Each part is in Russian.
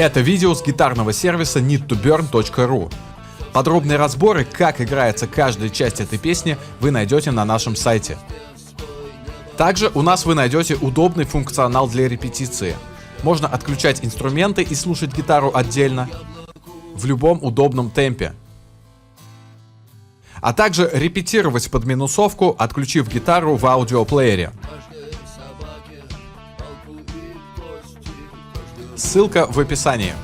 Это видео с гитарного сервиса needtoburn.ru. Подробные разборы, как играется каждая часть этой песни, вы найдете на нашем сайте. Также у нас вы найдете удобный функционал для репетиции. Можно отключать инструменты и слушать гитару отдельно, в любом удобном темпе. А также репетировать под минусовку, отключив гитару в аудиоплеере. Ссылка в описании.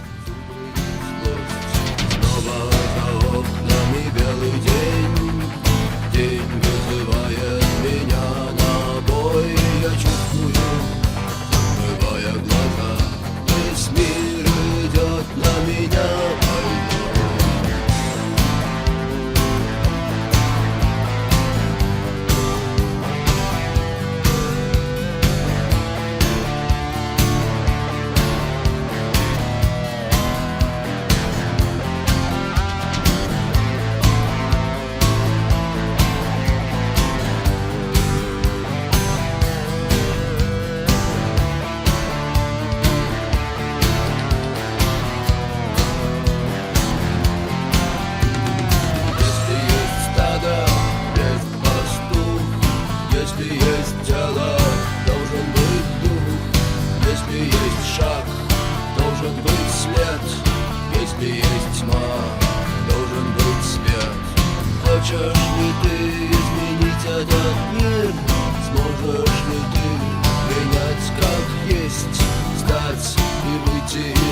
Если есть тело, должен быть дух. Если есть шаг, должен быть след. Если есть тьма, должен быть свет. Хочешь ли ты изменить этот мир? Сможешь ли ты принять как есть, встать и выйти